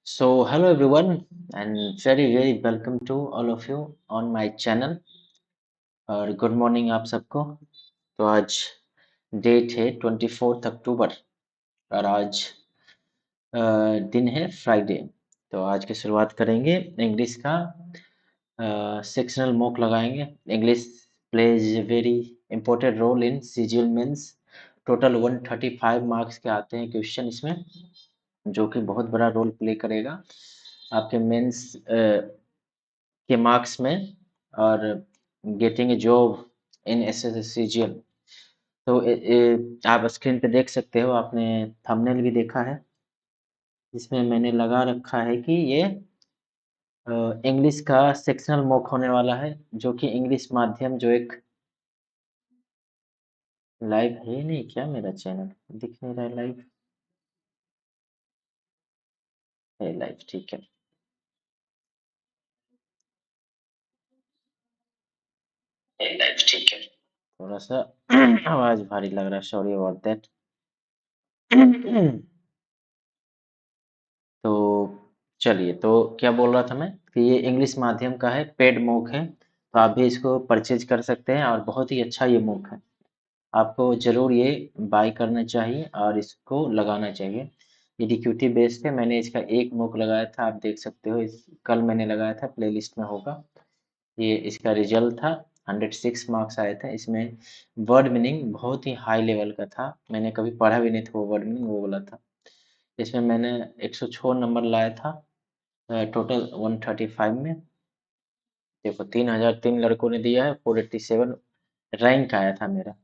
So, hello everyone, and very welcome to all of you on my channel. और good morning आप सबको। तो आज डेट है 24 अक्टूबर और आज दिन है फ्राइडे। तो आज की शुरुआत करेंगे इंग्लिश का सेक्शनल मॉक लगाएंगे। English plays very important role in CGL mains. Total 135 marks के आते हैं क्वेश्चन इसमें, जो कि बहुत बड़ा रोल प्ले करेगा आपके मेंस के मार्क्स में और गेटिंग ए जॉब इन एसएससीजीएल। तो आप स्क्रीन पे देख सकते हो, आपने थंबनेल भी देखा है, जिसमें मैंने लगा रखा है कि ये इंग्लिश का सेक्शनल मॉक होने वाला है, जो कि इंग्लिश माध्यम जो एक लाइव है नहीं क्या, मेरा चैनल दिख नहीं रहा है, लाइव है, लाइव ठीक है, लाइव ठीक है। थोड़ा सा आवाज भारी लग रहा है, सॉरी अबाउट दैट। तो चलिए, तो क्या बोल रहा था मैं कि ये इंग्लिश माध्यम का है, पेड मूक है, तो आप भी इसको परचेज कर सकते हैं और बहुत ही अच्छा ये मूक है। आपको ज़रूर ये बाय करना चाहिए और इसको लगाना चाहिए। एडीक्यूटी बेस्ड है, मैंने इसका एक मूक लगाया था, आप देख सकते हो, इस कल मैंने लगाया था, प्लेलिस्ट में होगा। ये इसका रिजल्ट था, 106 मार्क्स आए थे इसमें। वर्ड मीनिंग बहुत ही हाई लेवल का था, मैंने कभी पढ़ा भी नहीं था वो वर्ड मीनिंग, वो बोला था। इसमें मैंने 106 नंबर लाया था टोटल 135 में। देखो 3003 लड़कों ने दिया है, 487 रैंक आया था मेरा,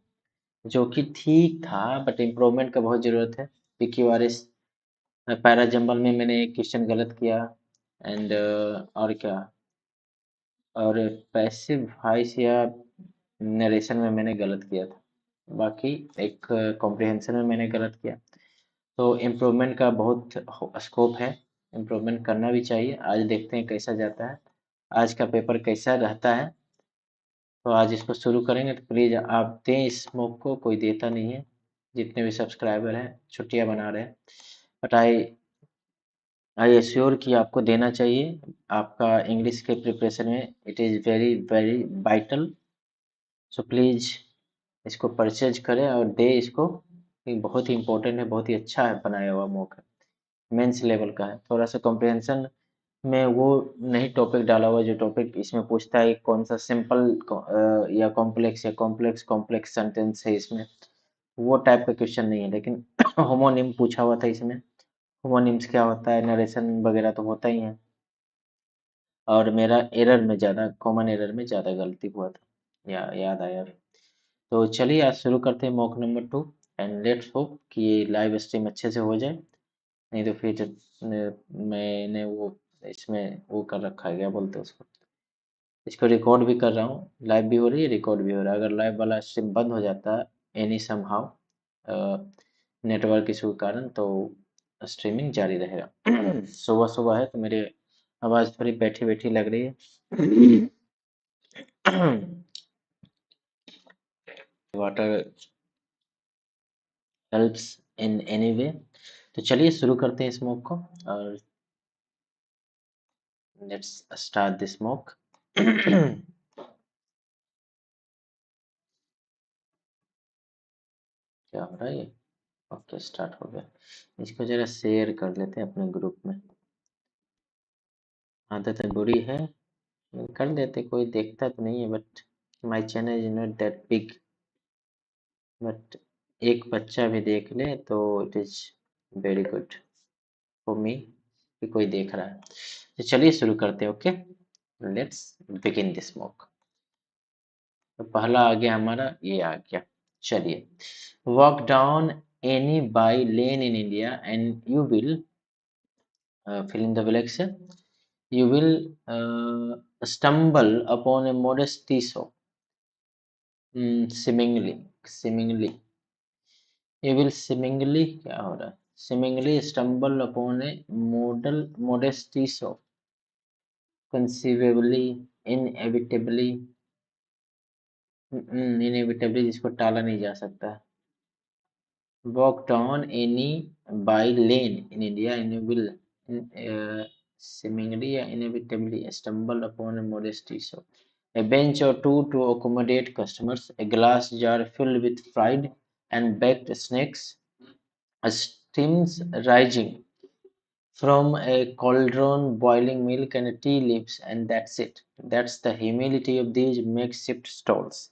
जो कि ठीक था, बट इम्प्रूवमेंट का बहुत ज़रूरत है। पीक्यूआरएस पैरा जंबल में मैंने एक क्वेश्चन गलत किया, एंड और क्या, और पैसिव वॉइस या नरेशन में मैंने गलत किया था। बाकी एक कॉम्प्रिहेंशन में मैंने गलत किया। तो इम्प्रूवमेंट का बहुत स्कोप है, इम्प्रूवमेंट करना भी चाहिए। आज देखते हैं कैसा जाता है, आज का पेपर कैसा रहता है। तो आज इसको शुरू करेंगे, तो प्लीज़ आप दें इस स्मोक को, कोई देता नहीं है, जितने भी सब्सक्राइबर हैं छुट्टियां बना रहे हैं, बट आई एश्योर कि आपको देना चाहिए। आपका इंग्लिश के प्रिपरेशन में it is very vital. So please इसको परचेज करें और दे इसको, ये बहुत ही इंपॉर्टेंट है, बहुत ही अच्छा है बनाया हुआ मॉक है, मेंस लेवल का है। थोड़ा सा कॉम्प्रिहेंशन में वो नहीं टॉपिक डाला हुआ जो टॉपिक इसमें पूछता है, कौन सा सिंपल या कॉम्प्लेक्स या कॉम्प्लेक्स कॉम्प्लेक्स सेंटेंस है इसमें, वो टाइप का क्वेश्चन नहीं है। लेकिन होमोनिम पूछा हुआ था इसमें, होमोनिम्स क्या होता है, नरेशन वगैरह तो होता ही है। और मेरा एरर में ज़्यादा, कॉमन एरर में ज़्यादा गलती हुआ था, याद आया अभी। तो चलिए आज शुरू करते हैं mock number 2, and let's hope कि ये लाइव स्ट्रीम अच्छे से हो जाए। नहीं तो फिर मैंने वो इसमें वो कर रखा है, क्या बोलते हैं उसको, इसको रिकॉर्ड भी कर रहा हूँ, लाइव भी हो रही है, रिकॉर्ड भी हो रहा है। अगर लाइव वाला स्ट्रीम बंद हो जाता है एनी समहाउ नेटवर्क इशू के कारण, तो स्ट्रीमिंग जारी रहेगा। सुबह सुबह है तो मेरी आवाज़ थोड़ी बैठी बैठी लग रही है। Water helps in any way. तो चलिए शुरू करते हैं स्मोक को, और लेट्स स्टार्ट दिस स्मोक। क्या हो रहा है ये? ओके, स्टार्ट हो गया। इसको जरा शेयर कर लेते हैं अपने ग्रुप में। आदत बुरी है, कर देते, कोई देखता तो नहीं है, but my channel is not that big, but एक बच्चा भी देख ले तो it is very good for me कि कोई देख रहा है। तो चलिए शुरू करते हैं। Okay, let's begin this smoke. तो पहला आ गया हमारा, ये आ गया। चलिए, walk down any by lane in India and you will fill in the blanks. You will stumble upon a modest tea shop. Seemingly, you will seemingly, क्या हो रहा है? Seemingly stumble upon a modest tea shop. Conceivably, inevitably जिसको टाला नहीं जा सकता। Walk down any by lane in India and you will seemingly inevitably stumbled upon a modest tea shop. A bench or two to accommodate customers, a glass jar filled with fried and baked snacks, a steams rising from a cauldron, boiling milk and tea leaves, and that's it. That's the humility of these makeshift stalls.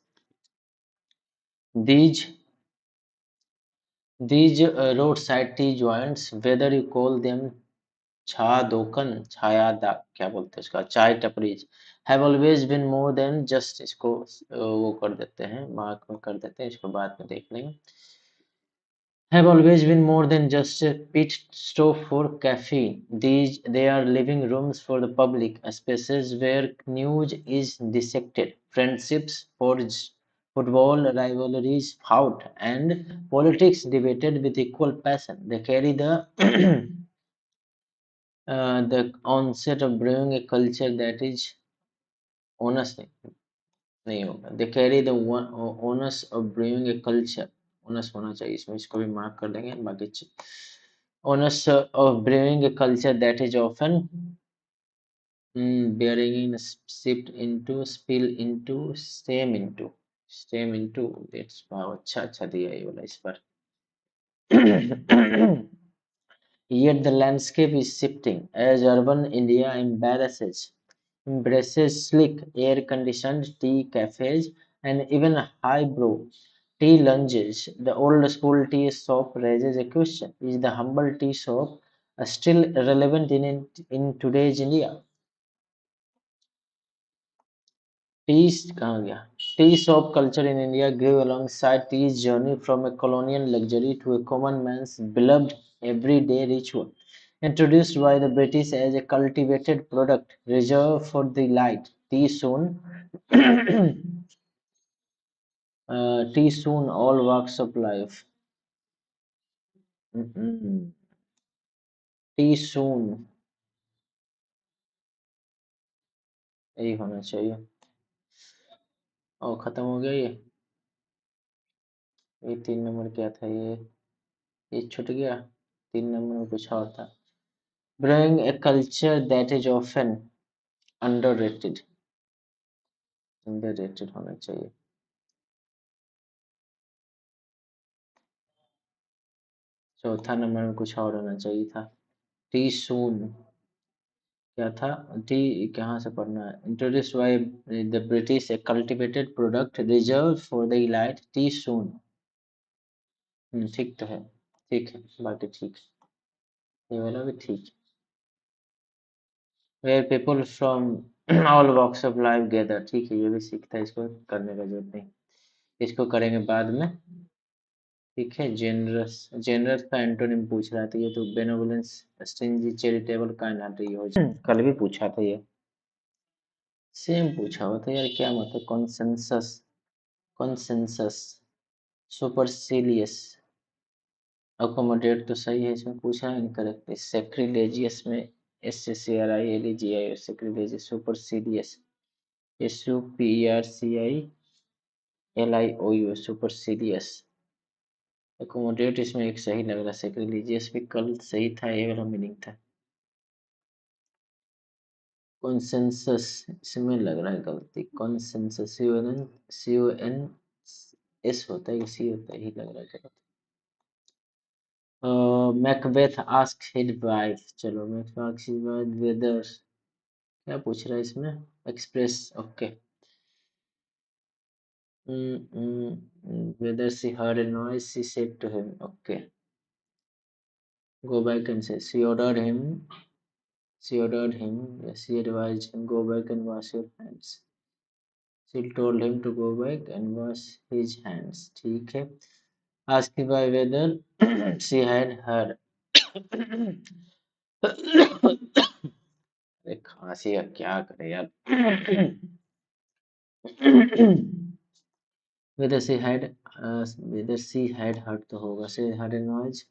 These these roadside tea joints, whether you call them छा दोकन छाया दा क्या बोलते हैं उसका चाय टपरीज, have always been more than just इसको वो कर देते हैं मार्क में कर देते हैं, इसको बाद में देख लेंगे. Have always been more than just a pit stop for caffeine. They are living rooms for the public, spaces where news is dissected, friendships forged, football rivalries fought, and politics debated with equal passion. They carry the onset of brewing a culture that is honest नहीं होगा. They carry the onus of brewing a culture. onus होना चाहिए इसमें, इसको भी mark कर देंगे बाकी onus of brewing a culture that is often bearing in shift into spill into stem into that's अच्छा अच्छा दिया ये वाला इस पर. Yet the landscape is shifting as urban India embraces slick, air-conditioned tea cafes and even highbrow tea lounges. The old school tea shop raises a question: is the humble tea shop still relevant in today's India? Tea कहाँ गया? Tea shop culture in India grew alongside tea's journey from a colonial luxury to a common man's beloved everyday ritual. Introduced by the British as a cultivated product reserved for the light, tea soon all walks of life. Mm-mm. T soon यही होना चाहिए. और खत्म हो गया ये 3 number क्या था ये छूट गया. 3 नंबर में कुछ और था. Bring a culture that is often underrated होना चाहिए. चौथा नंबर में कुछ और होना चाहिए था. टी सून क्या था? टी कहाँ से पढ़ना है? Introduced by the British a cultivated product reserve for the elite tea soon. ठीक तो है, ठीक है, बाकी ठीक है, ये वाला भी ठीक है. Where people from all walks of life gather. ठीक है, ये भी सीखता है, इसको करने का जरूरत नहीं, इसको करेंगे बाद में. ठीक है. जेनरस, जेनरस का एंटोनिम पूछ रहा था ये तो. Benevolence, stingy, charitable, kind hearted ये हो जाए. कल भी पूछा था ये, सेम पूछा हुआ था यार. क्या मतलब कॉन्सेंसस, कॉन्सेंसस, सुपरसिलियस, अकोमोडेट तो सही है, इसमें पूछा है इनकरेक्ट. सेक्रिलेजियस में SCCRILEGIOS सेक्रिलेजियस. सुपरसिलियस SUPERCILIOUS सुपरसिलियस. अकोमोडेट इसमें एक सही लग रहा है. सेक्रिलीजियस भी कल सही था, ये वाला मीनिंग था. कॉन्सेंसस इसमें लग रहा है गलती. कॉन्सेंसस CONS होता है कि C होता है, ही लग रहा है गलत. Macbeth ask his wife. चलो Macbeth ask his wife whether, क्या पूछ रहा है इसमें? Express. Okay. Whether she heard a noise, she said to him. Okay. Go back and say. She ordered him. She advised him, go back and wash your hands. She told him to go back and wash his hands. ठीक है. Asked by whether she had heard. अरे खांसी है, क्या करे यार. whether she had heard तो होगा. She heard a noise.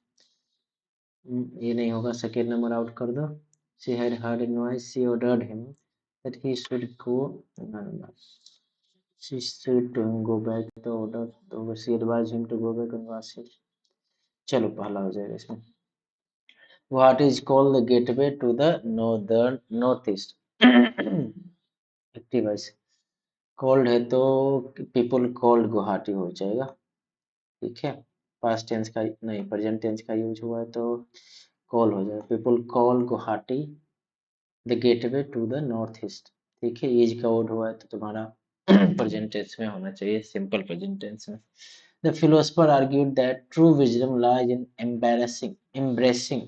ये नहीं होगा. सेकेंड नंबर आउट कर दो. She had heard a noise. She ordered him that he should go. No. She said to him, go back. तो order तो she advised him to go back and wash it. चलो पहला हो जाएगा इसमें. Guwahati is called the gateway to the northern northeast. Active voice called है तो people called Guwahati हो जाएगा, ठीक है। पास्ट टेंस का नहीं, प्रेजेंट टेंस का यूज हुआ है तो कॉल हो जाएगा, people call Guwahati the gateway to the north east, ठीक है। इज का वर्ड हुआ है तो तुम्हारा प्रेजेंट टेंस में होना चाहिए, सिंपल प्रेजेंट टेंस में। The philosopher argued that true wisdom lies in embracing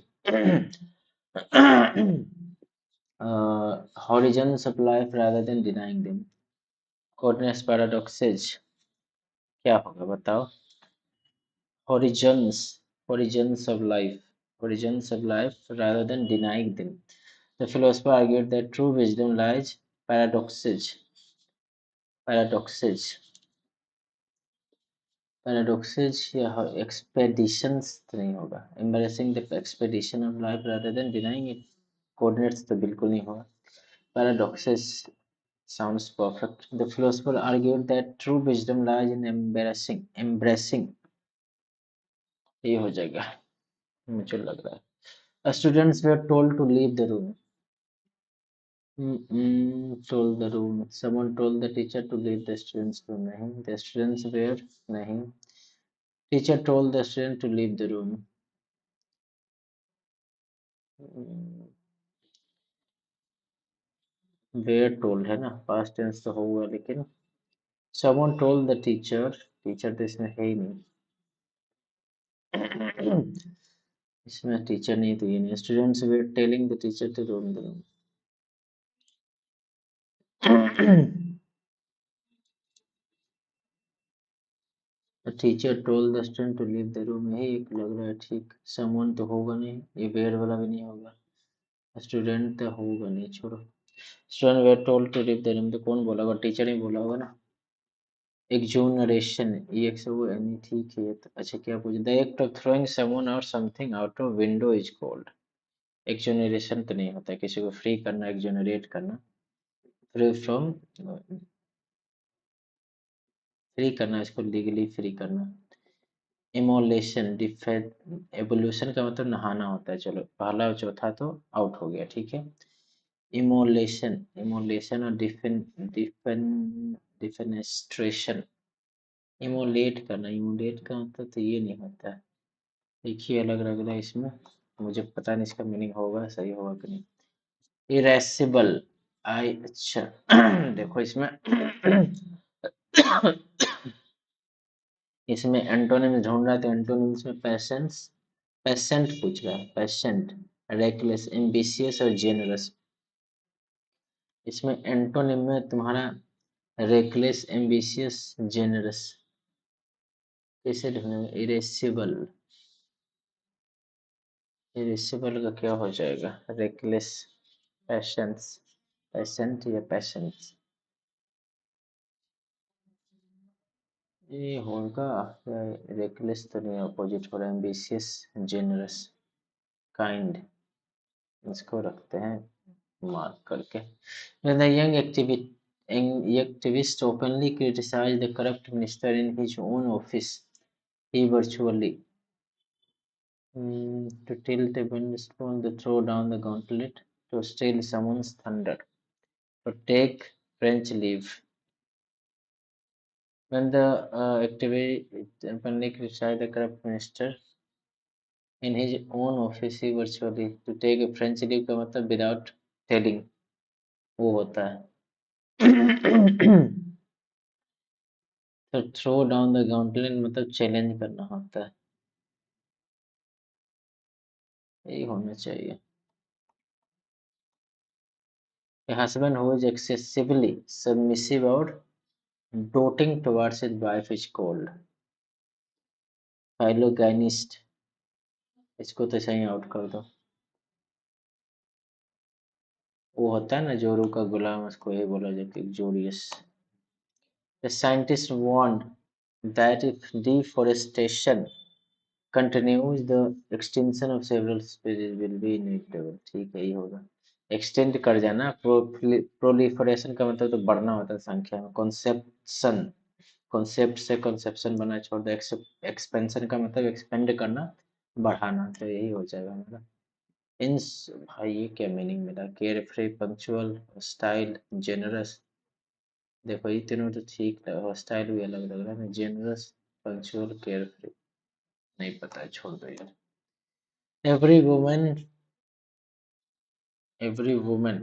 horizons of life rather than denying them. Coordinates paradoxes क्या होगा बताओ? Horizons, horizons of life rather than denying them. The philosopher argued that true wisdom lies paradoxes, paradoxes या expeditions तो नहीं होगा, embracing the expedition of life rather than denying it. Coordinates तो बिल्कुल नहीं होगा. Paradoxes sounds perfect. The philosopher argued that true wisdom lies in embracing. ये हो जाएगा, मुझे लग रहा है. Students were told to leave the room. Told the room. Someone told the teacher to leave the students' room. नहीं. The students were नहीं. Teacher told the student to leave the room. Were told है ना, past tense तो होगा, लेकिन someone told the teacher. Teacher तो इसमें है ही नहीं. इसमें टीचर नहीं तो ये नहीं. Students were telling the teacher to leave the room. The teacher told the student to leave the room. यही एक लग रहा है ठीक. Someone तो होगा नहीं, ये were वाला भी नहीं होगा. स्टूडेंट तो होगा नहीं, छोड़ो. Student were told to leave the room तो कौन बोला होगा? टीचर ही बोला होगा ना. एक्सोनरेशन ये एक सब नहीं, ठीक है. तो अच्छा क्या पूछे? The act of throwing someone or something out of window is called. Exoneration तो नहीं होता, किसी को फ्री करना, एक्सोनरेट करना, फ्री फ्रॉम, फ्री करना, इसको लीगली फ्री करना. इमोलेशन एवोल्यूशन का मतलब नहाना होता है. चलो पहला और चौथा तो आउट हो गया, ठीक है. इमोलेशन और डिफेनेस्ट्रेशन. इमोलेट करना, इमोलेट का मतलब तो ये नहीं होता है. एक ही अलग लग रहा है इसमें, मुझे पता नहीं इसका मीनिंग होगा सही होगा कि नहीं. इरेसिबल आई, अच्छा. देखो इसमें इसमें एंटोनिम्स ढूंढ रहा है तो एंटोनिम्स में पेशेंट पूछ रहा है. पेशेंट, रेकलेस, एम्बिशियस और जेनरस. इसमें एंटोनिम में तुम्हारा रेकलेस, एम्बिशियस, जेनरस कैसे ढूंढेंगे? इरेसिबल, इरेसिबल का क्या हो जाएगा? रेकलेस, पैशंस, पैशंट या पैशंस, ये होगा या रेकलेस तो नहीं, अपोजिट हो रहा है. एम्बिशियस, जेनरस, काइंड, इसको रखते हैं मार्क करके. When the young activist openly criticized the corrupt minister in his own office, he virtually to tilt a windstone, to throw down the gauntlet, to steal someone's thunder, to take French leave. When the activist openly criticized the corrupt minister in his own office, he virtually to take a French leave का मतलब without telling वो होता है. तो throw down the gauntlet मतलब challenge करना होता है, यही होना चाहिए. A husband who is excessively submissive or doting towards his wife is called phylogynist. इसको तो सही आउट कर दो. वो होता है ना जोरू का गुलाम, उसको ये बोला जाता है जोरियस. The scientists warned that if deforestation continues, the extinction of several species will be inevitable. ठीक है, ये होगा. एक्सटेंड कर जाना. प्रोलिफरेशन का मतलब तो बढ़ना होता है संख्या में. कॉन्सेप्शन, कॉन्सेप्ट से कॉन्सेप्शन बना छोड़ दो. एक्सपेंशन का मतलब एक्सपेंड करना, बढ़ाना. तो यही हो जाएगा हमारा. इन भाई ये क्या मीनिंग मिला? Care free, punctual, style, generous. देखो ये तीनों तो ठीक है, स्टाइल भी अलग लग रहा है। जेनरस, पंक्चुअल, केयर फ्री, नहीं पता है, छोड़ दो यार। Every woman, every woman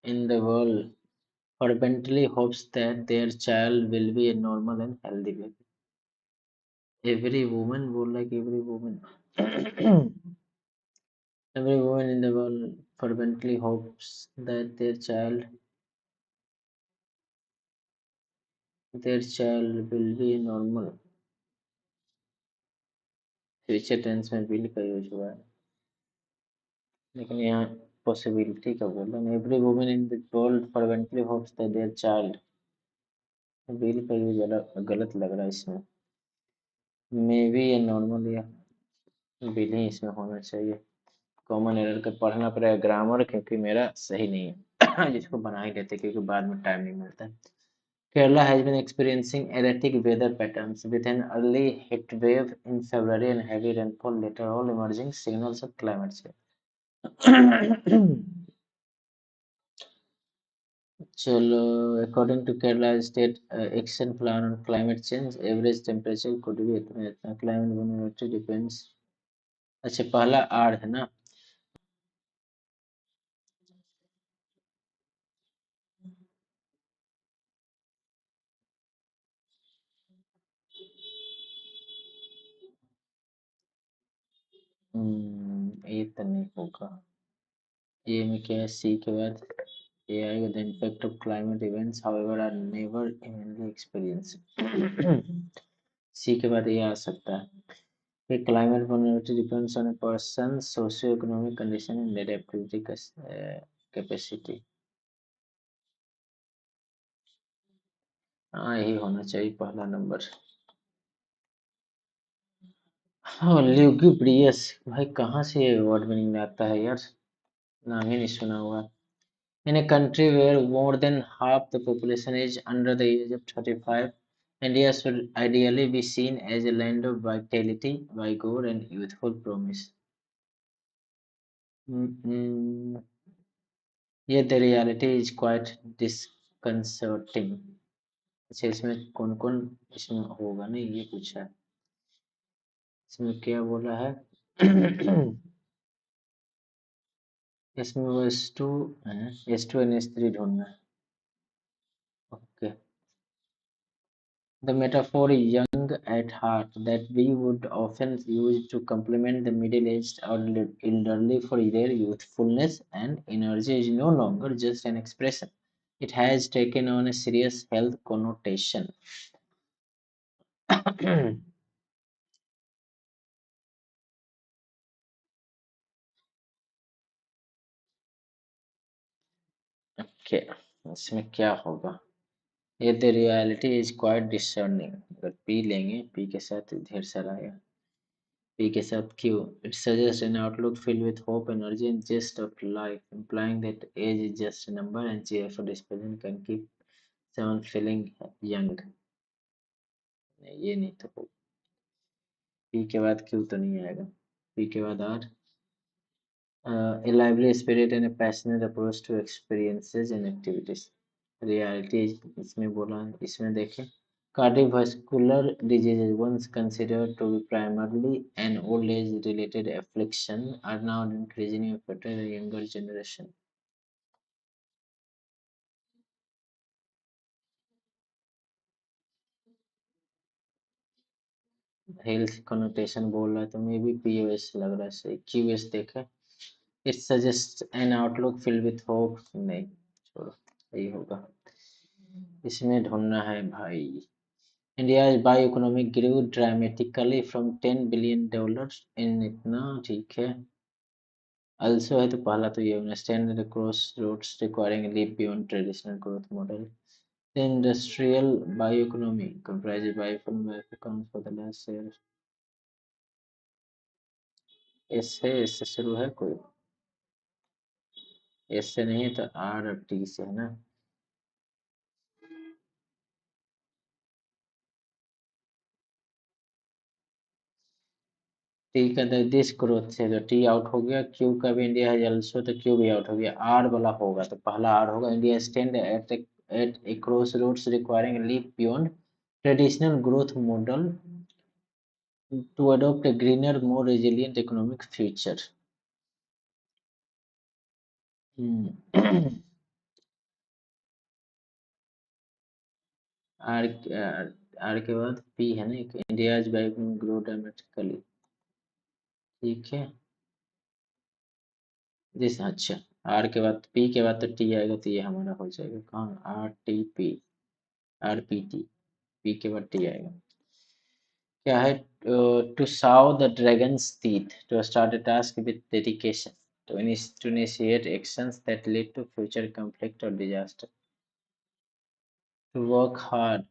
in the world fervently hopes that their child will be a normal and healthy baby. Every woman बोल रहा है कि every woman every woman in the world fervently hopes that their child will be a normal. Future tense में will का use हुआ है, लेकिन यहाँ पॉसिबिलिटी का बोल रहा है। Every woman in the world fervently hopes that their child, will का यूज गलत लग रहा है इसमें। मे बी ये नॉर्मल या will ही इसमें होना चाहिए। कॉमन एरर का पढ़ना पड़ेगा ग्रामर, क्योंकि मेरा सही नहीं है जिसको बना ही लेते, क्योंकि बाद में टाइम नहीं मिलता है। Kerala has been experiencing erratic weather patterns with an early heat wave in February and heavy rainfall later, all emerging signals of climate change. चलो, according to Kerala State Action Plan on Climate Change, average temperature could be इतना इतना, climate vulnerability depends। अच्छा, पहला are है ना। ये तो नहीं होगा। ये में क्या है? सी के बाद ये आएगा। The impact of climate events however are never evenly experience. C के बाद ये आ सकता है कि climate vulnerability depends on a person socio economic condition and adaptivity capacity. हाँ, यही होना चाहिए पहला नंबर। हाँ, ल्यूग्यूब्रियस, भाई कहाँ से ये वर्ड मीनिंग में आता है यार? नाम ही नहीं सुना हुआ। In a country where more than half the population is under the age of 35, India should ideally be seen as a land of vitality, vigor, and youthful promise. Mm, yet the reality is quite disconcerting. अच्छा, इसमें कौन कौन इसमें होगा? नहीं, ये पूछा है। इसमें क्या बोला है? इसमें वो S2 है, S2 और S3 ढूंढना है। Okay. The metaphor young at heart that we would often use to compliment the middle-aged or elderly for their youthfulness and energy is no longer just an expression. It has taken on a serious health connotation. Okay, इसमें क्या होगा? ये the reality is quite discerning। अगर P लेंगे, P के साथ ढेर सारा है। P के साथ Q. It suggests an outlook filled with hope, energy, and zest of life, implying that age is just a number and cheerful disposition can keep someone feeling young. नहीं, ये नहीं तो। P के बाद Q तो नहीं आएगा। P के बाद R. A lively spirit and a passionate approach to experiences and activities. Reality इसमें बोला है, इसमें देखें। Cardiovascular diseases, once considered to be primarily an old age related affliction, are now increasingly affecting the younger generation. Health connotation बोल रहा है तो may be POS लग रहा है सही। QS देखें। It suggests an outlook filled with hope। नहीं, छोड़ो, यही होगा। इसमें ढूंढना है भाई। India's bioeconomy grew dramatically from $10 billion in इतना, ठीक है। Also है तो पहला तो ये होना, stand at a crossroads requiring a leap beyond traditional growth model. The industrial bioeconomy comprises bioeconomy accounts for the last year. S है, एस से शुरू है कोई? एस से नहीं है तो आर और टी से है ना। टी का दिस ग्रोथ से तो टी आउट हो गया, क्यू का भी इंडिया है ऑल्सो तो क्यू भी आउट हो गया। आर वाला होगा तो पहला आर होगा, India stand at a crossroads requiring a leap beyond traditional growth model to adopt a greener, more resilient economic future. Hmm. R R के बाद पी है ना, India is backing grow dramatically. ठीक है, जिस अच्छा, are के बाद पी के बाद तो टी आएगा तो ये हमारा हो जाएगा कहाँ, R T P, R P T, P के बाद टी आएगा। क्या है, to sow the dragon's teeth, to start a task with dedication, to initiate actions that lead to future conflict or disaster, to work hard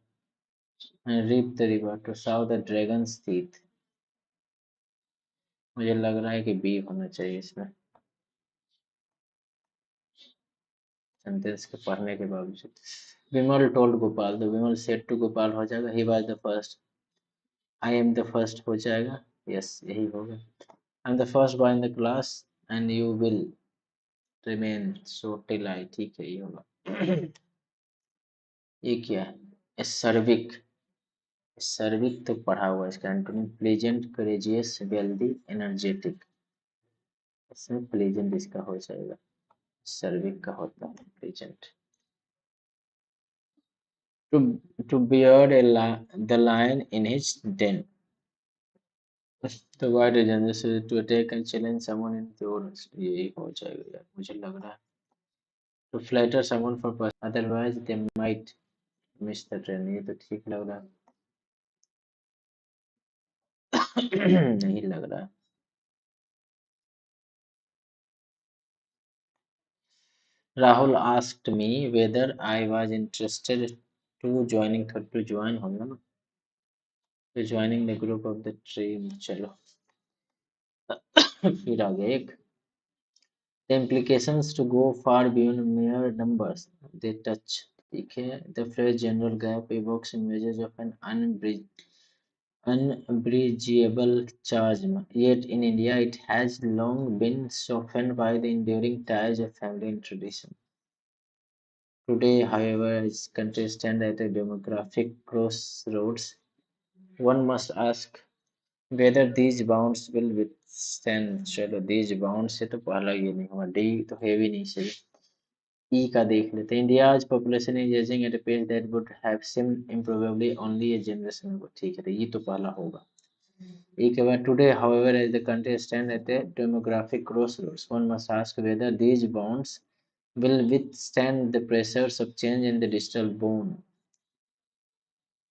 and reap the reward, to sow the dragon's teeth। मुझे लग रहा है कि B होना चाहिए इसमें, sentence के पढ़ने के बावजूद। विमल टोल्ड गोपाल, तो विमल सेड टू गोपाल हो जाएगा, he was the first, I am the first हो जाएगा, यस यही होगा। I am the first boy in the class and you will remain so till I, ठीक है ये होगा। ये क्या है, सर्विक, सर्विक तो पढ़ा हुआ है इसका antonym, pleasant, courageous, wealthy, energetic, इसमें प्लेजेंट इसका हो जाएगा, सर्विक का होता है pleasant. To beard the lion in his den, तो what reason, जैसे to attack and challenge someone in the audience, यही हो जाएगा यार मुझे लग रहा है। To flatter someone for person, otherwise they might miss the train, ये तो ठीक लग रहा है। नहीं लग रहा है। Rahul asked me whether I was interested to join होगा ना, to joining the group of the team, चलो। फिर आगे एक, the implications to go far beyond mere numbers they touch, ठीक है। The phrase general gap evokes images of an unbridgeable chasm, yet in India it has long been softened by the enduring ties of family and tradition. Today, however, as countries stand at a demographic crossroads, one must ask whether these bounds will withstand। चलो these bounds से तो पहला ये नहीं हुआ, D तो है भी नहीं सही। ई का देख लेते हैं, India's population is ageing at a pace that would have seemed improbably only a generation ago, ठीक है तो ये तो पहला होगा। ई के बाद today however as the country stand at a demographic crossroads, one must ask whether these bonds will withstand the pressures of change in the digital boom।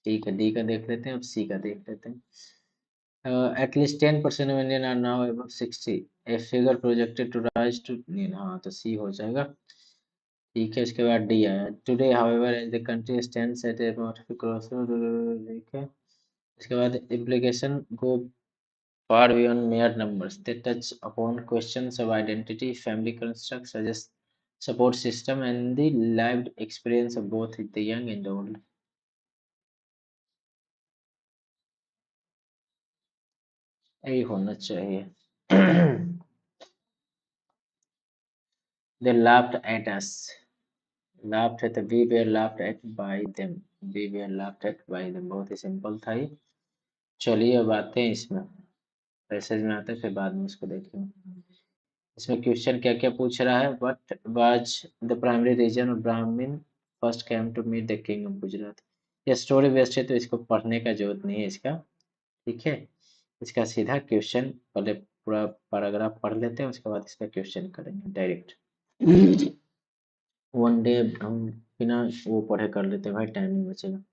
ठीक है, डी का देख लेते हैं, अब सी का देख लेते हैं। At least 10% of Indian are now above 60, a figure projected to rise to, नहीं हाँ तो सी हो जाएगा। ठीक है, इसके बाद डी आया, today however as the country stands at a crossroad, ठीक है। इसके बाद implication go far beyond mere numbers, they touch upon questions of identity, family construct, suggest support system and the lived experience of both the young and old। यही होना चाहिए। They laughed at us, laughed at, we were laughed at by them, we were laughed at by them, बहुत ही simple था ये। चलिए अब आते हैं इसमें, पैसेज में आते हैं फिर बाद में इसको देखेंगे। इसमें क्वेश्चन क्या क्या पूछ रहा है, what was the primary reason of Brahmin first came to meet the king of Gujarat. ये स्टोरी बेस्ड है तो इसको पढ़ने का जरूरत नहीं है इसका, ठीक है। इसका सीधा क्वेश्चन, पहले पूरा पैराग्राफ पढ़ लेते हैं उसके बाद इसका क्वेश्चन करेंगे डायरेक्ट। वन डे हम बिना वो पढ़े कर लेते हैं भाई, टाइम नहीं बचेगा।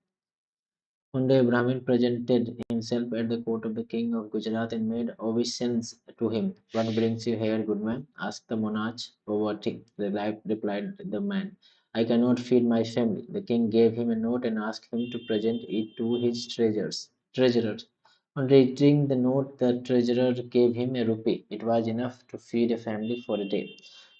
One day Brahmin presented himself at the court of the king of Gujarat and made obeisance to him. What brings you here, good man? Asked the monarch. Poverty, replied the man. I cannot feed my family. The king gave him a note and asked him to present it to his treasurers. On reading the note, the treasurer gave him a rupee. It was enough to feed a family for a day.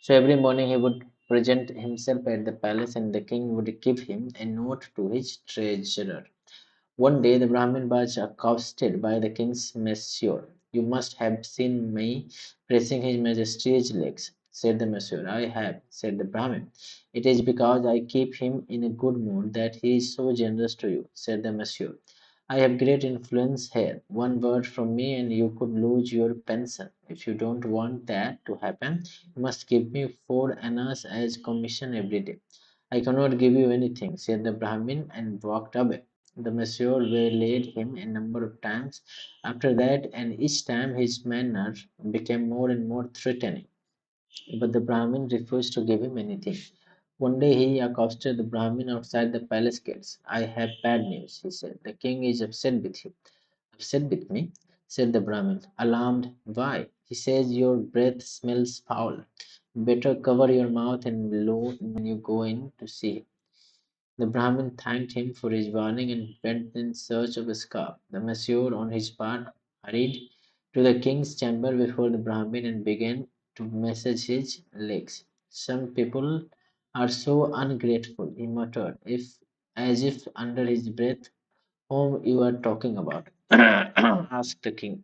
So every morning he would present himself at the palace and the king would give him a note to his treasurer. One day the Brahmin was accosted by the king's messenger. You must have seen me pressing his majesty's legs, said the monsieur. I have, said the Brahmin. It is because I keep him in a good mood that he is so generous to you, said the monsieur. I have great influence here. One word from me and you could lose your pension. If you don't want that to happen, you must give me 4 annas as commission every day. I cannot give you anything, said the Brahmin and walked away. The monsieur waylaid him a number of times after that, and each time his manner became more and more threatening. But the Brahmin refused to give him anything. One day he accosted the Brahmin outside the palace gates. I have bad news, he said. The king is upset with you. Upset with me? Said the Brahmin, alarmed. Why? He says your breath smells foul. Better cover your mouth and blow when you go in to see him. The Brahmin thanked him for his warning and went in search of a scarf. The monsieur, on his part, hurried to the king's chamber before the Brahmin and began to massage his legs. Some people are so ungrateful, he muttered, as if under his breath. Whom you are talking about? Asked the king.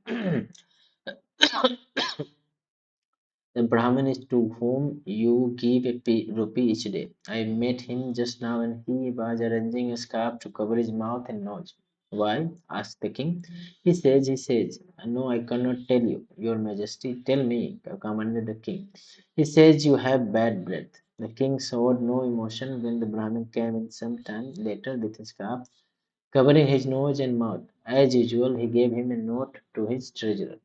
The Brahmin is to whom you give a rupee each day. I met him just now and he was arranging a scarf to cover his mouth and nose. Why? Asked the king. He says, no, I cannot tell you, your majesty. Tell me, commanded the king. He says you have bad breath. The king showed no emotion when the Brahmin came in some time later with his scarf covering his nose and mouth. As usual, he gave him a note to his treasurer.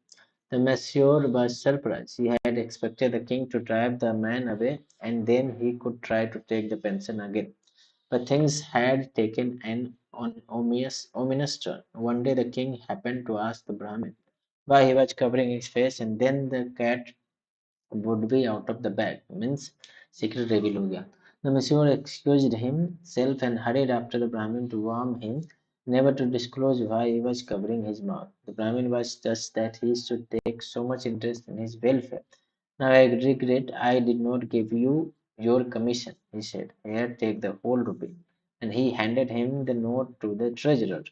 The monsieur was surprised. He had expected the king to drive the man away and then he could try to take the pension again. But things had taken an ominous turn. One day the king happened to ask the Brahmin why he was covering his face, and then the cat would be out of the bag. Means secret reveal हो गया. The monsieur excused himself and hurried after the Brahmin to warn him never to disclose why he was covering his mouth. The Brahmin was just that he should take so much interest in his welfare. Now I regret I did not give you your commission, he said. Here, take the whole rupee. And he handed him the note to the treasurer.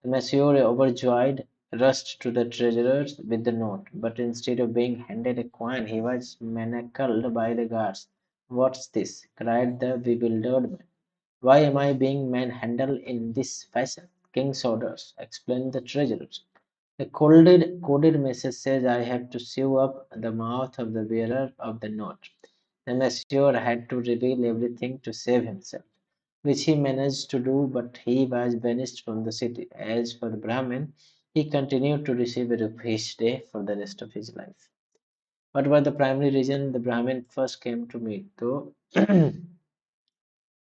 The monsieur, overjoyed, rushed to the treasurer with the note, but instead of being handed a coin, he was manacled by the guards. What's this? Cried the bewildered man. Why am I being manhandled in this fashion? King's orders, explained the treasurer. The coded message says I have to sew up the mouth of the bearer of the note. The monsieur had to reveal everything to save himself, which he managed to do, but he was banished from the city. As for the Brahmin, he continued to receive a rupee each day for the rest of his life. What was the primary reason the Brahmin first came to meet? तो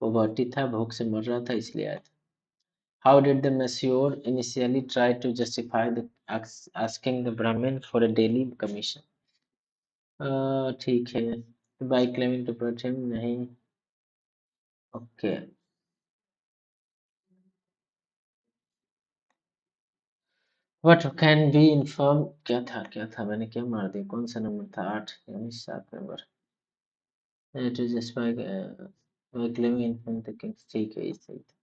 वो भट्टी था, भूख से मर रहा था, इसलिए आया था. How did the monsieur initially try to justify asking the Brahmin for a daily commission? ठीक है. By claiming to protect him, नहीं. Okay. What can be informed? क्या था मैंने क्या मार दिया? कौन सा नंबर था? 8 यानी 7 number. It is just by claiming informed the king. ठीक है, ये सही था.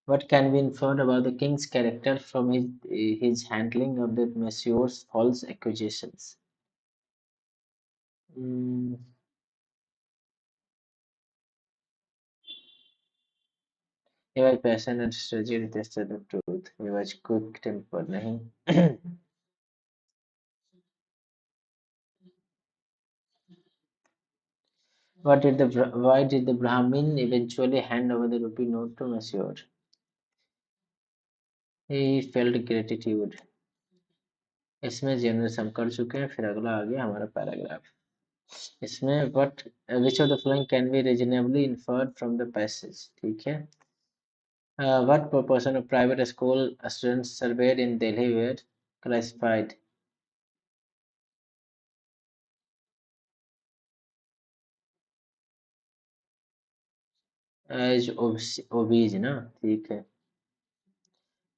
What can be inferred about the king's character from his handling of the monsieur's false accusations? Hmm. He was passionate, strategy tested the truth. He was quick-tempered, nahi? Why did the Brahmin eventually hand over the rupee note to Monsieur? He felt gratitude. इसमें general हम कर चुके हैं. फिर अगला आ गया हमारा paragraph. इसमें which of the following can be reasonably inferred from the passage? ठीक है. What proportion of private school students surveyed in Delhi were classified as obese? ना ठीक है.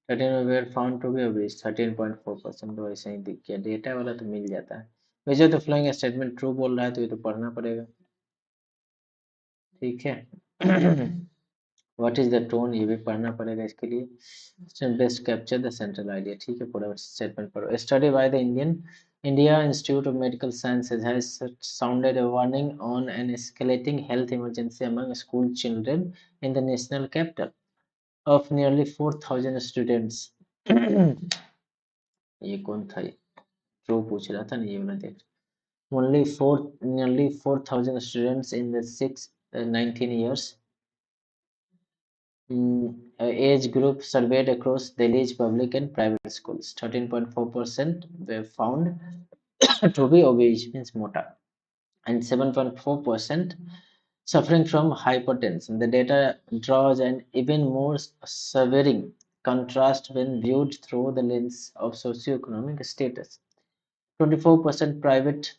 13 were found to be obese. 13.4%. तो ऐसा ही दिख गया. डेटा वाला तो मिल जाता है. which of the following statement true बोल रहा है तो ये तो पढ़ना पड़ेगा. ठीक है. व्हाट इज द टोन, ये भी पढ़ना पड़ेगा इसके लिए। Best capture the central idea, ठीक है, पूरा स्टेटमेंट पढ़ो। Study by the India Institute of Medical Sciences has sounded a warning on an escalating health emergency among school children in the national capital of nearly 4,000 students. ये कौन था ये, जो पूछ रहा था ना, ये वाला देख। Nearly 4,000 students in the 19 years age group surveyed across Delhi's public and private schools. 13.4% were found to be obese, means mota, and 7.4% suffering from hypertension. The data draws an even more severing contrast when viewed through the lens of socioeconomic status. 24% private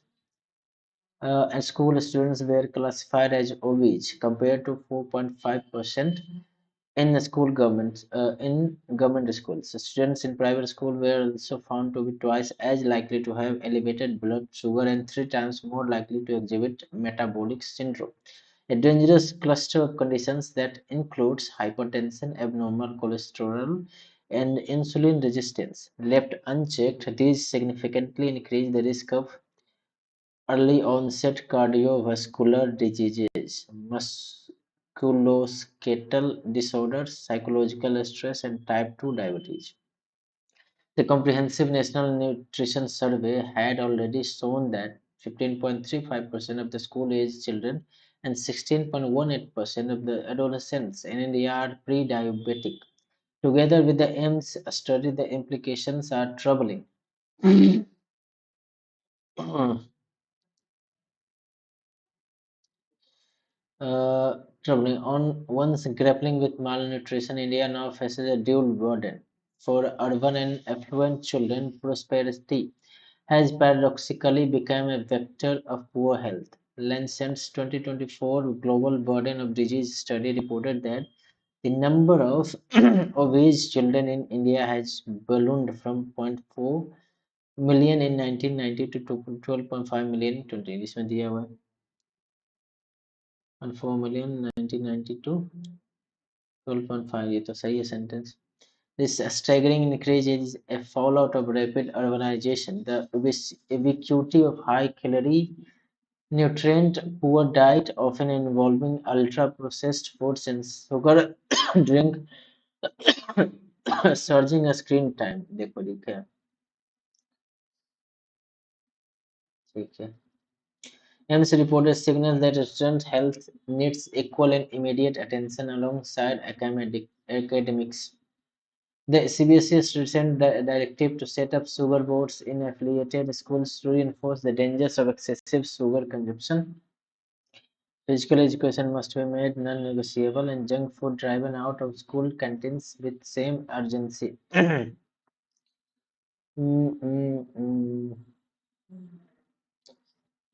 and school students were classified as obese compared to 4.5% in the school government in government schools. Students in private school were also found to be twice as likely to have elevated blood sugar and 3 times more likely to exhibit metabolic syndrome, a dangerous cluster of conditions that includes hypertension, abnormal cholesterol, and insulin resistance. Left unchecked, these significantly increase the risk of early onset cardiovascular diseases, musculoskeletal disorders, psychological stress, and type 2 diabetes. The Comprehensive National Nutrition Survey had already shown that 15.35% of the school-aged children and 16.18% of the adolescents in India are pre-diabetic. Together with the AIMS study, the implications are troubling. Troubling. On once grappling with malnutrition, India now faces a dual burden. For urban and affluent children, prosperity has paradoxically become a vector of poor health. Lancet's 2024 Global Burden of Disease study reported that the number of obese children in India has ballooned from zero point 0.4 million in 1990 to 12.5 million in 2020. इसमें दिया हुआ है 4 million 1992 12.5, ये तो सही है sentence. This staggering increase is a fallout of rapid urbanization, the ubiquity of high-calorie, nutrient-poor diet, often involving ultra-processed foods and sugar drink, surging screen time। देखो लिखा है, ठीक है। AIMS reported signals that student health needs equal and immediate attention alongside academics. The CBSE's recent directive to set up sugar boards in affiliated schools to reinforce the dangers of excessive sugar consumption. Physical education must be made non-negotiable and junk food driven out of school canteens with same urgency.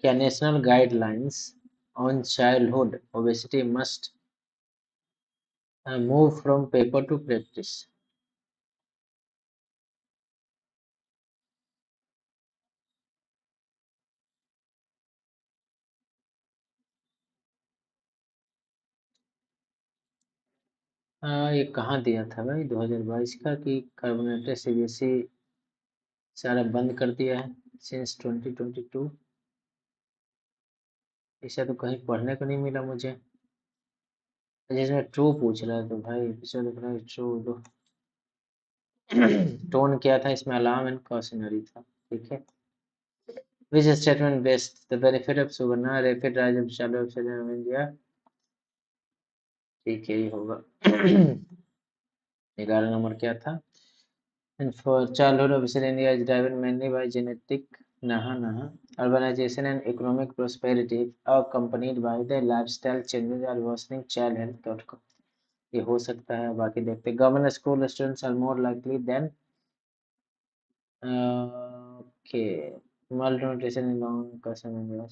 क्या national guidelines on childhood obesity must move from paper to practice? ये कहाँ दिया था भाई, 2022 का, कि carbonated CBSE सारा बंद कर दिया है सिंस 2022। ऐसा तो कहीं पढ़ने को नहीं मिला मुझे। जिसमें ट्रू पूछ रहा है तो भाई ट्रू दो। टोन क्या था इसमें, अलार्म एंड कॉशनरी था, ठीक है। Which statement best the benefit of सुवर्ण rapid rise of child in India, ठीक है, ये होगा। 11 नंबर क्या था, and for childhood obesity India is driven mainly by genetic urbanization and economic prosperity accompanied by the lifestyle changes are worsening child health outcome। ये हो सकता है, बाकी देखते। Government school students are more likely than okay malnutrition in long customer।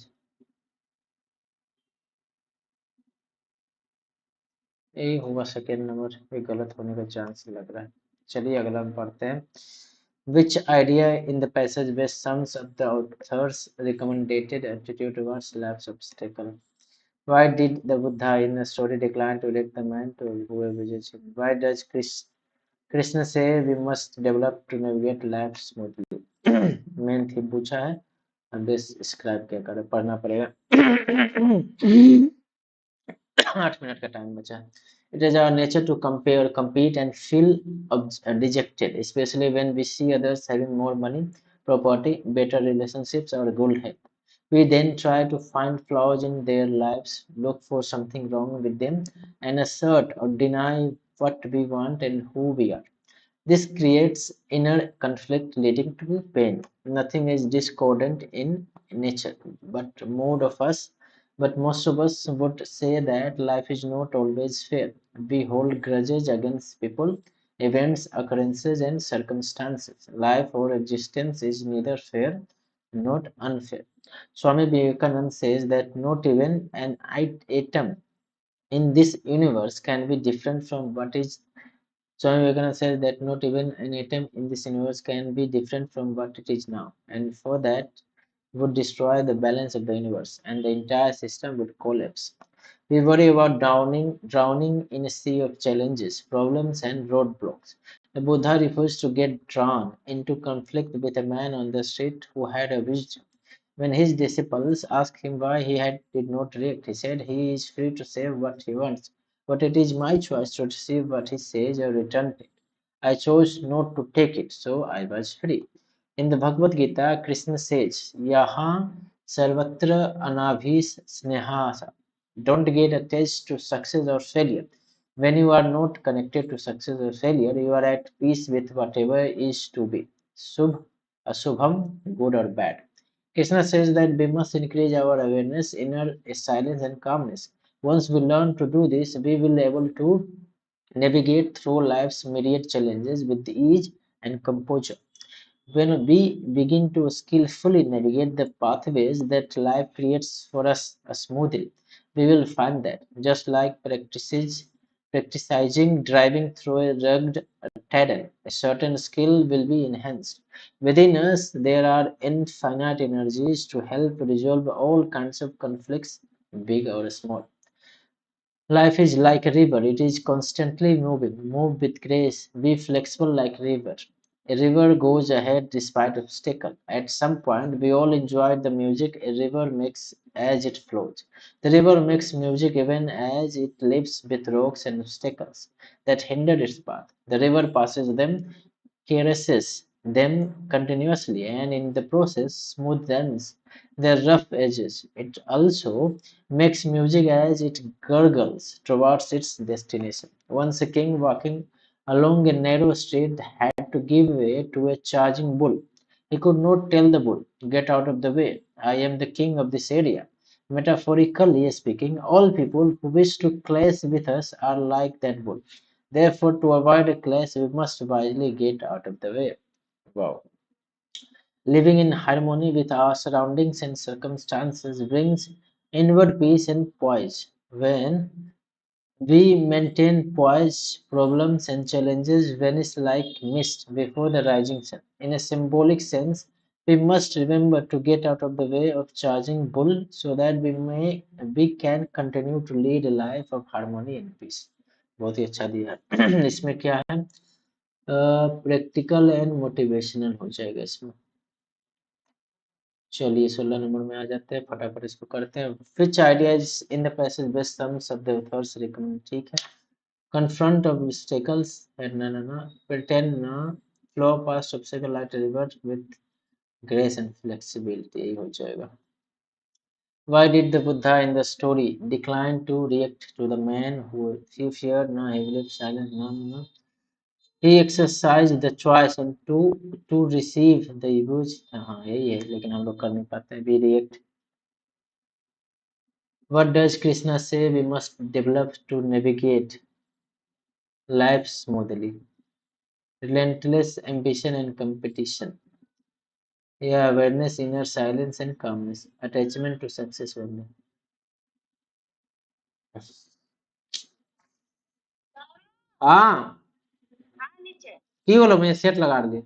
यही होगा second number, ये गलत होने का चांस लग रहा है। चलिए अगला हम पढ़ते हैं। Which idea in the passage best sums up the author's recommended attitude towards life's obstacle? Why did the Buddha in the story decline to let the man to whoever visits him? Why does Krishna say we must develop to navigate life smoothly? Main theme पूछा है, अब describe क्या करें, पढ़ना पड़ेगा। 8 minute का time बचा है। It is our nature to compare, compete, and feel dejected, especially when we see others having more money, property, better relationships, or good health. We then try to find flaws in their lives, look for something wrong with them, and assert or deny what we want and who we are. This creates inner conflict leading to pain. Nothing is discordant in nature, but most of us would say that life is not always fair. We hold grudges against people, events, occurrences, and circumstances. Life or existence is neither fair nor unfair. Swami Vivekananda says that not even an atom in this universe can be different from what is. Swami Vivekananda says that not even an atom in this universe can be different from what it is now, and for that would destroy the balance of the universe, and the entire system would collapse. We worry about drowning in a sea of challenges, problems, and roadblocks. The Buddha refused to get drawn into conflict with a man on the street who had a wisdom. When his disciples asked him why did not react, he said he is free to say what he wants, but it is my choice to receive what he says or return it. I chose not to take it, so I was free. In the Bhagavad Gita, Krishna says, Yaha sarvatra anabhis snehasa. Don't get attached to success or failure. When you are not connected to success or failure, you are at peace with whatever is to be. Subh, asubham, good or bad. Krishna says that we must increase our awareness, inner silence and calmness. Once we learn to do this, we will be able to navigate through life's myriad challenges with ease and composure. When we begin to skillfully navigate the pathways that life creates for us smoothly, we will find that, just like practicing driving through a rugged terrain, a certain skill will be enhanced. Within us, there are infinite energies to help resolve all kinds of conflicts, big or small. Life is like a river. It is constantly moving. Move with grace. Be flexible like a river. A river goes ahead despite obstacle. At some point, we all enjoyed the music a river makes as it flows. The river makes music even as it lives with rocks and obstacles that hinder its path. The river passes them, caresses them continuously, and in the process smoothens their rough edges. It also makes music as it gurgles towards its destination. Once a king walking along a narrow street had to give way to a charging bull. He could not tell the bull, "Get out of the way, I am the king of this area." Metaphorically speaking, all people who wish to clash with us are like that bull. Therefore, to avoid a clash, we must wisely get out of the way. Wow. Living in harmony with our surroundings and circumstances brings inward peace and poise. When we maintain poise, problems and challenges vanish like mist before the rising sun. In a symbolic sense, we must remember to get out of the way of charging bull so that we can continue to lead a life of harmony and peace. बहुत ही अच्छा दिया है। इसमें क्या है, practical and motivational हो जाएगा इसमें। चलिए 16 नंबर में आ जाते हैं, फटाफट इसको करते हैं। Which ideas in the passage best sums of the author's recommend? ठीक है। Confront obstacles, na, pretend na, flow past obstacle like a river with grace and flexibility, यही हो जाएगा। Why did the Buddha in the story decline to react to the man who he feared? No, he lived silent. No. He exercised the choice and to receive the abuse. हाँ यही है, लेकिन हम लोग कर नहीं पाते हैं। We react. What does Krishna say we must develop to navigate life smoothly? Relentless ambition and competition. Yeah, awareness, inner silence and calmness. Attachment to success only. हाँ की बोलो, मैं सेट लगा दी।